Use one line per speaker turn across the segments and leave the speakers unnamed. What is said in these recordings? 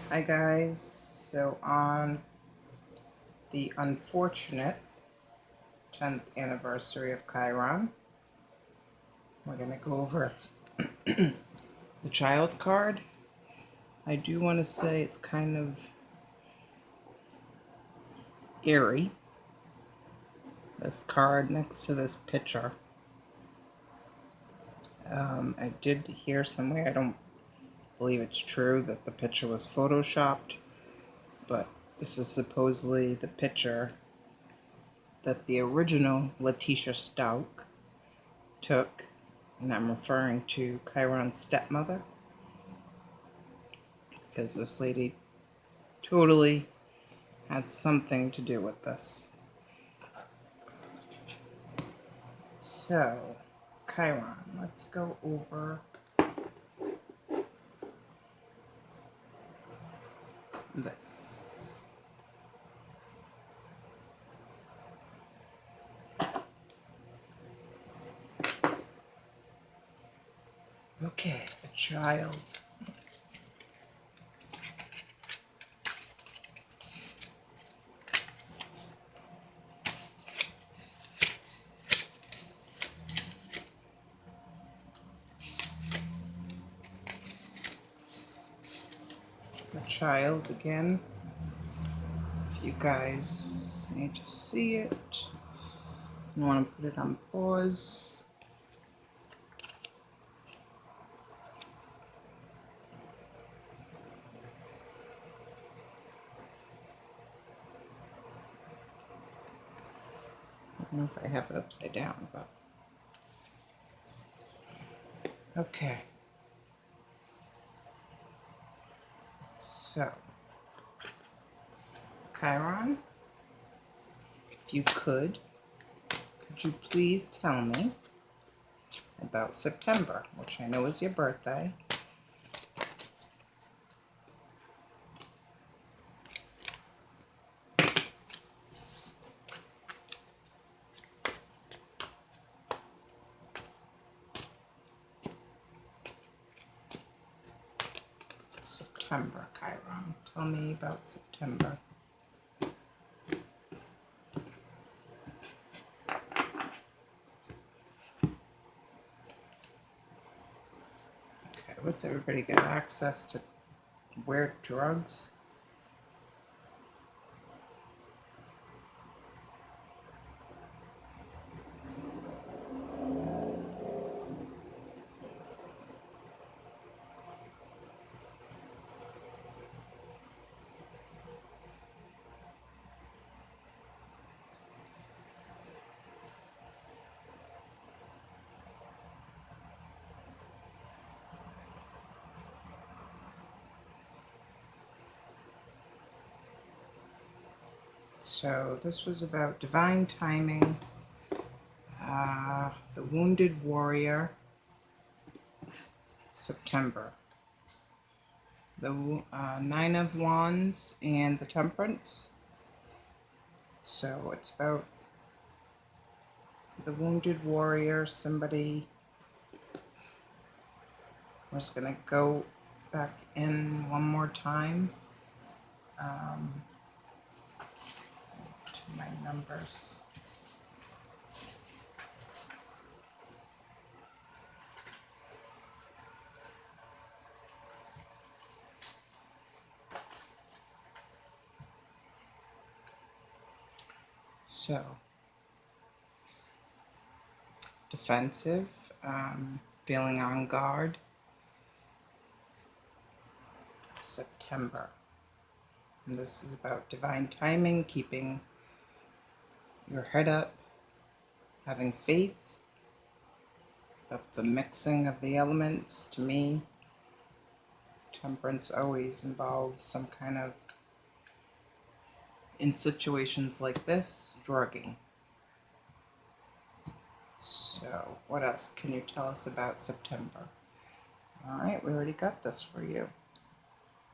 Hi guys, so on the unfortunate 10th anniversary of Kyron, we're going to go over the child card. I do want to say it's kind of eerie, this card next to this picture. I did hear somewhere, I don't believe it's true, that the picture was photoshopped, but this is supposedly the picture that the original Letitia Stout took, and I'm referring to Kyron's stepmother, because this lady totally had something to do with this. So, Kyron, let's go over this. Okay, the child. The child again. If you guys need to see it, you want to put it on pause. I don't know if I have it upside down, but okay. So, Kyron, if you could you please tell me about September, which I know is your birthday? September, Kyron. Tell me about September. Okay, what's everybody got access to weird drugs? So this was about divine timing, the wounded warrior, September, the Nine of Wands, and the Temperance. So it's about the wounded warrior. Somebody was going to go back in one more time to my numbers. So, defensive, feeling on guard, September. And this is about divine timing, keeping your head up, having faith, but the mixing of the elements, to me, temperance always involves some kind of, in situations like this, drugging. So, what else can you tell us about September? Alright, we already got this for you.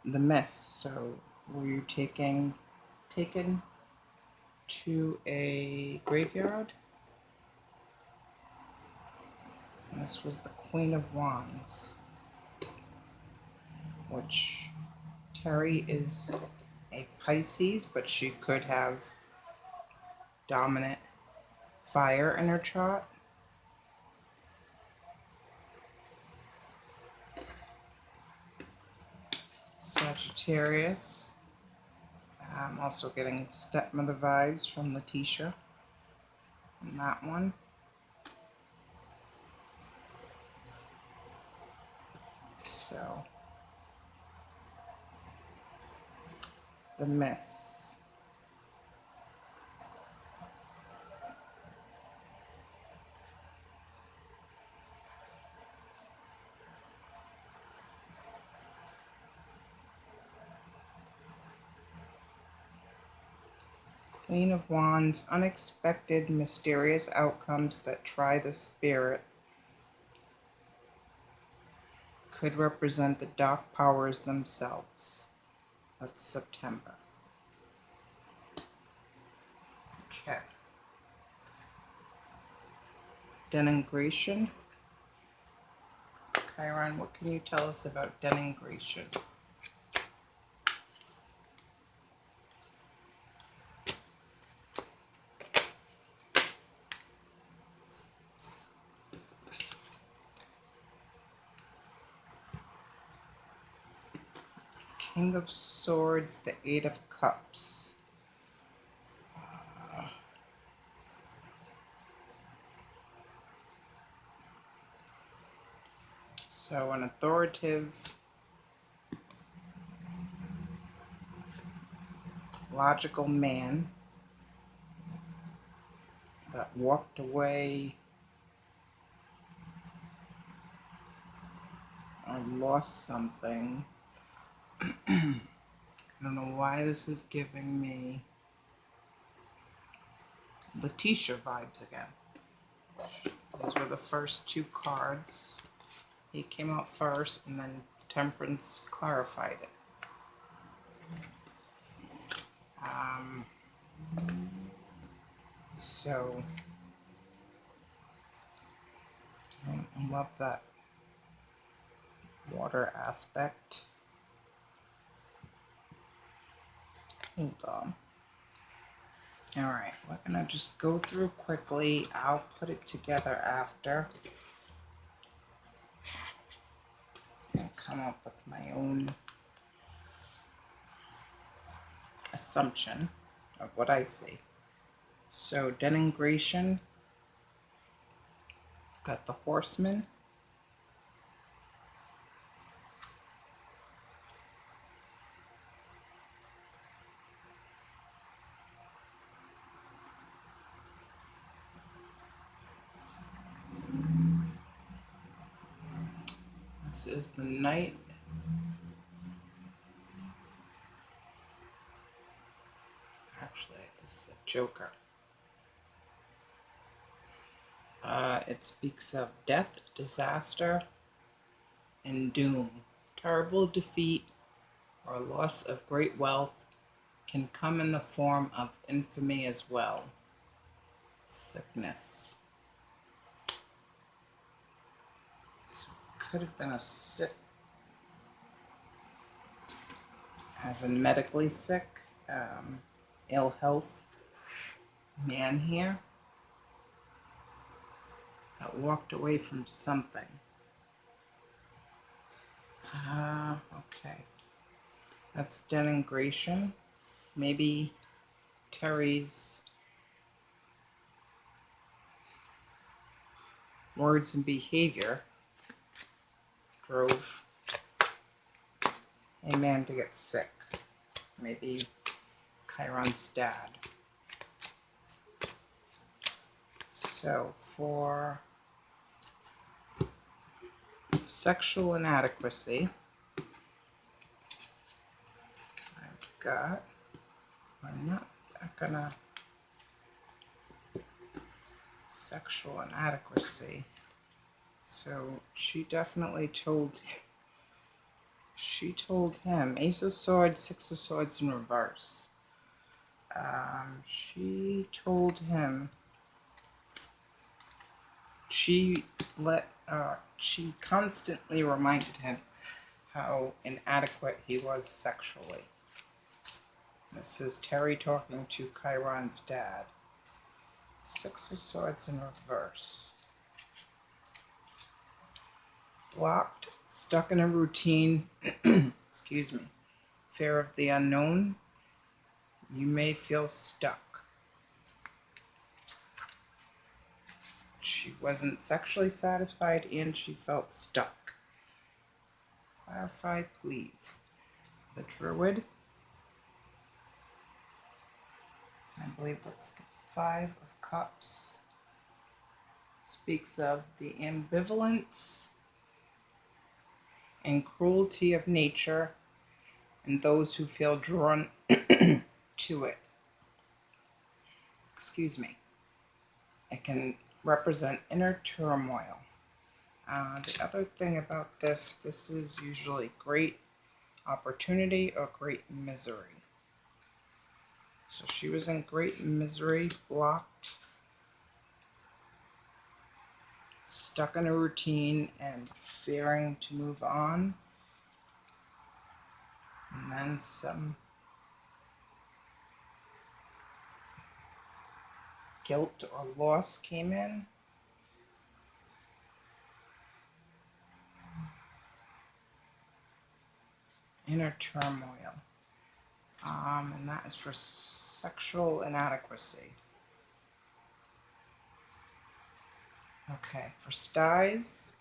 The mist. So, were you taken to a graveyard? And this was the Queen of Wands, which Terry is a Pisces, but she could have dominant fire in her chart. Sagittarius. I'm also getting stepmother vibes from Letitia on that one. So, the Miss. Queen of Wands. Unexpected, mysterious outcomes that try the spirit could represent the dark powers themselves. That's September. Okay. Denigration. Kyron, what can you tell us about denigration? King of Swords, the Eight of Cups. So an authoritative, logical man that walked away or lost something. I don't know why this is giving me Letitia vibes again. Those were the first two cards. He came out first, and then Temperance clarified it. So, I love that water aspect. Hold on. Alright, we're going to just go through quickly. I'll put it together after and come up with my own assumption of what I see. So, denigration, we've got the Horseman. This is the Knight. Actually, this is a Joker. It speaks of death, disaster, and doom. Terrible defeat or loss of great wealth can come in the form of infamy as well. Sickness. So could have been a sick, as in medically sick, ill health man here that walked away from something. Okay. That's denigration. Maybe Terry's words and behavior drove a man to get sick. Maybe Kyron's dad. So for sexual inadequacy, I've got, I'm not gonna, sexual inadequacy. So she definitely told him, Ace of Swords, Six of Swords in reverse. She told him, she constantly reminded him how inadequate he was sexually. This is Terry talking to Kyron's dad. Six of Swords in reverse. Blocked, stuck in a routine, excuse me, fear of the unknown. You may feel stuck. She wasn't sexually satisfied and she felt stuck. Clarify, please. The Druid. I believe that's the Five of Cups. Speaks of the ambivalence and cruelty of nature and those who feel drawn to it. Excuse me. It can represent inner turmoil. The other thing about this is usually great opportunity or great misery. So she was in great misery, blocked, stuck in a routine and fearing to move on. And then some guilt or loss came in. Inner turmoil. And that is for sexual inadequacy. Okay, for styes,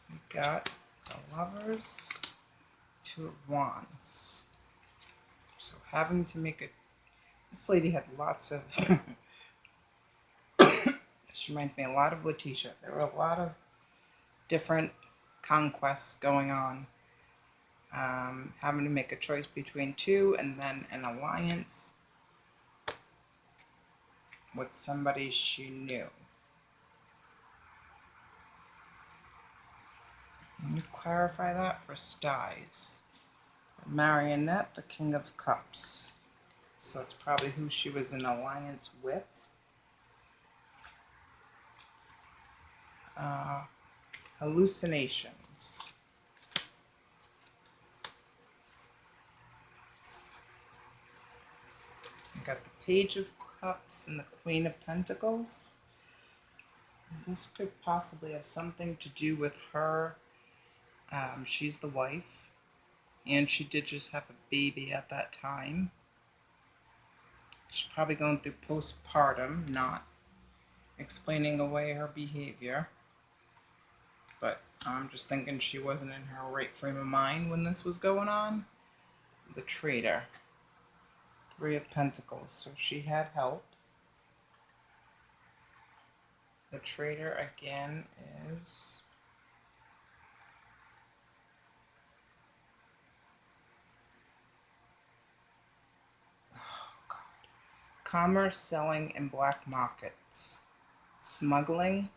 we got the Lovers, Two of Wands. So having to make it, this lady had lots of, she reminds me a lot of Letitia. There were a lot of different conquests going on. Having to make a choice between two and then an alliance with somebody she knew. Let me clarify that for styes. The Marionette, the King of Cups. So it's probably who she was in alliance with. Hallucinations. I got the Page of Cups and the Queen of Pentacles. This could possibly have something to do with her. She's the wife, and she did just have a baby at that time. She's probably going through postpartum, not explaining away her behavior. But I'm just thinking she wasn't in her right frame of mind when this was going on. The Traitor. Three of Pentacles. So she had help. The Traitor again is... commerce, selling, and black markets. Smuggling,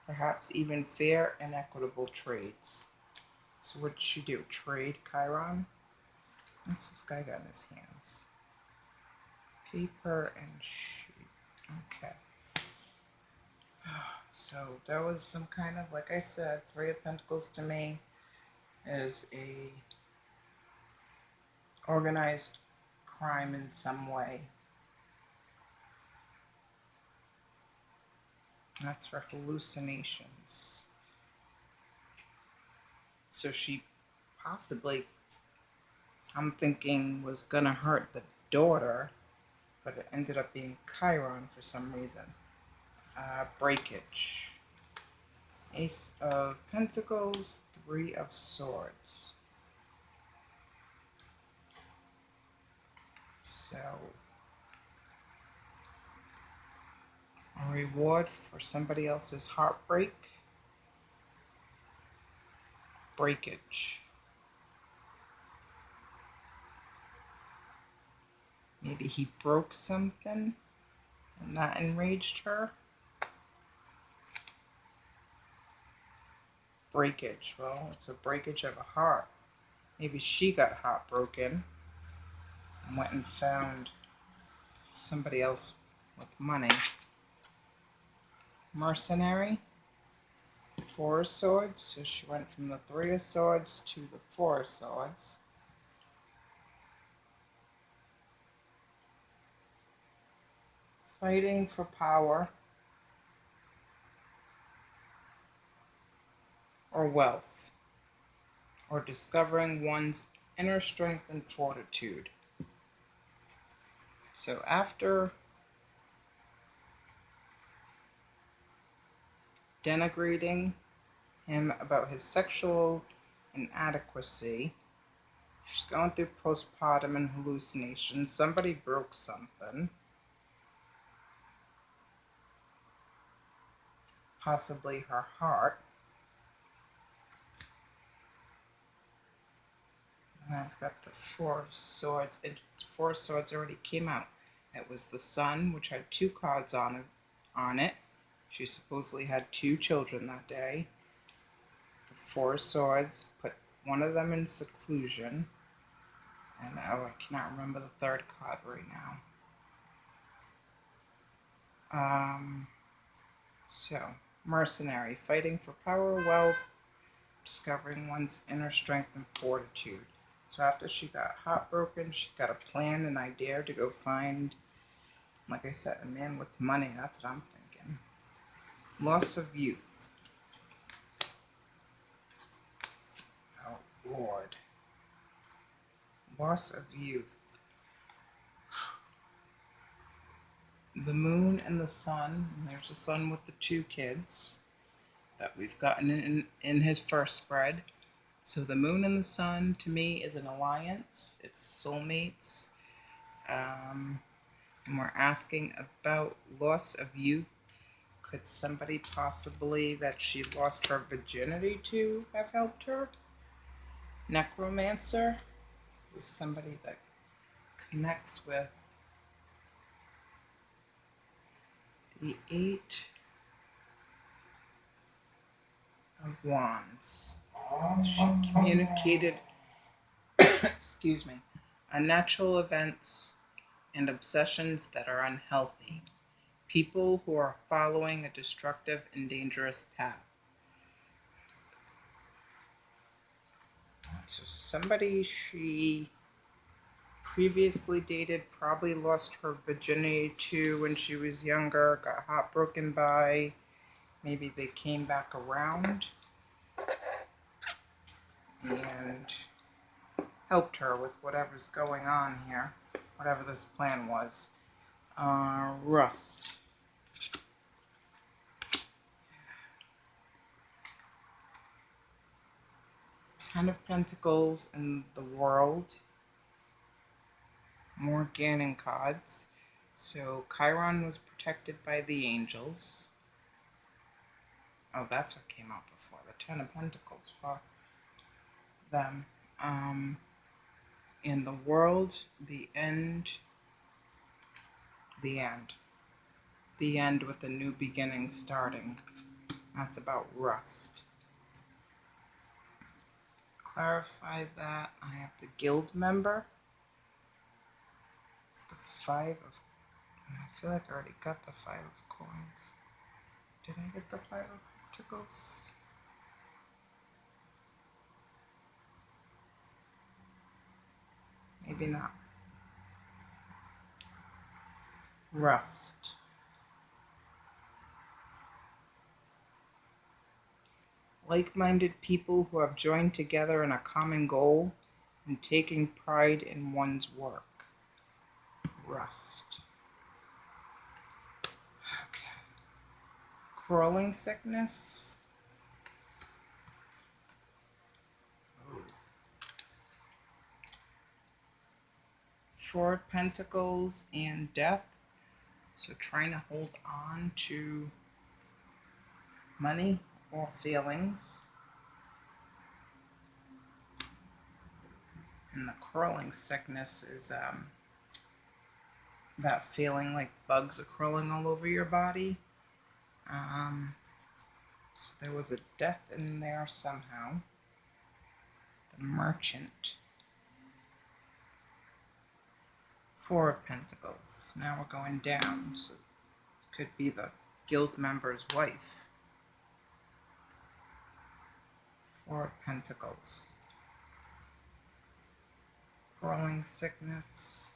perhaps even fair and equitable trades. So what did she do? Trade Kyron? What's this guy got in his hands? Paper and sheet. Okay. So there was some kind of, like I said, Three of Pentacles to me is a organized crime in some way. That's for hallucinations. So she possibly, I'm thinking, was going to hurt the daughter, but it ended up being Kyron for some reason. Breakage. Ace of Pentacles, Three of Swords. So, a reward for somebody else's heartbreak. Breakage. Maybe he broke something and that enraged her. Breakage. Well, it's a breakage of a heart. Maybe she got heartbroken and went and found somebody else with money. Mercenary. Four of Swords, so she went from the Three of Swords to the Four of Swords. Fighting for power or wealth, or discovering one's inner strength and fortitude. So after denigrating him about his sexual inadequacy, she's going through postpartum and hallucinations. Somebody broke something. Possibly her heart. And I've got the Four of Swords. Four of Swords already came out. It was the Sun, which had two cards on it. She supposedly had two children that day. The Four of Swords put one of them in seclusion. And I cannot remember the third card right now. So, mercenary, fighting for power, wealth, discovering one's inner strength and fortitude. So after she got heartbroken, she got a plan, an idea to go find, like I said, a man with money. That's what I'm thinking. Loss of youth. Oh, Lord. Loss of youth. The moon and the sun. And there's the sun with the two kids that we've gotten in his first spread. So the moon and the sun, to me, is an alliance. It's soulmates. And we're asking about loss of youth. Could somebody possibly that she lost her virginity to have helped her? Necromancer. This is somebody that connects with the Eight of Wands. She communicated, excuse me, unnatural events and obsessions that are unhealthy. People who are following a destructive and dangerous path. So somebody she previously dated probably lost her virginity to when she was younger, got heartbroken by. Maybe they came back around and helped her with whatever's going on here, whatever this plan was. Rust. Ten of Pentacles in the world. More Ganon cards. So Kyron was protected by the angels. Oh, that's what came out before. The Ten of Pentacles for them. In the world, the end. The end. The end with a new beginning starting. That's about rust. Clarify that. I have the guild member. It's the Five of... I feel like I already got the Five of Coins. Did I get the Five of Pentacles? Maybe not. Rust. Like-minded people who have joined together in a common goal and taking pride in one's work. Rust. Okay. Crawling sickness. Ooh. Four of Pentacles and death. So trying to hold on to money or feelings. And the crawling sickness is that feeling like bugs are crawling all over your body. So there was a death in there somehow. The Merchant. Four of Pentacles. Now we're going down. So this could be the guild member's wife. Four of Pentacles. Crawling sickness.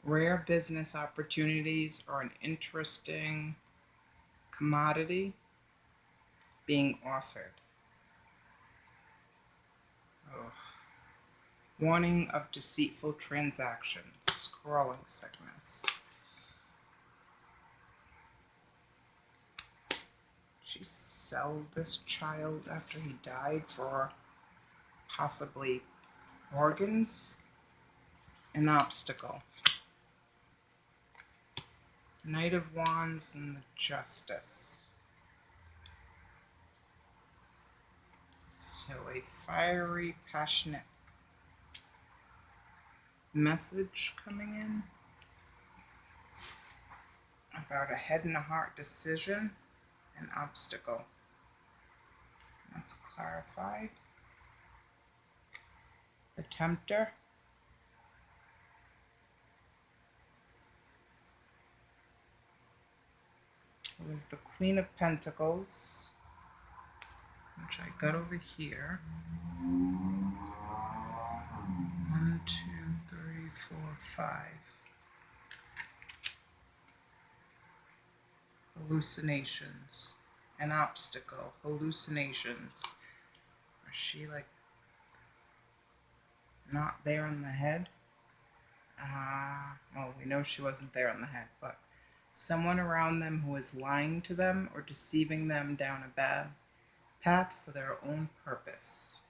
Rare business opportunities or an interesting commodity being offered. Oh. Warning of deceitful transactions. Crawling sickness. She sell this child after he died for possibly organs? An obstacle. Knight of Wands and the Justice. So a fiery, passionate message coming in about a head and a heart decision, an obstacle. That's clarified. The Tempter. It was the Queen of Pentacles, which I got over here. 1, 2, 3, 4, 5. Hallucinations. An obstacle. Hallucinations. Is she like not there in the head? Well, we know she wasn't there in the head, but someone around them who is lying to them or deceiving them down a bad path for their own purpose.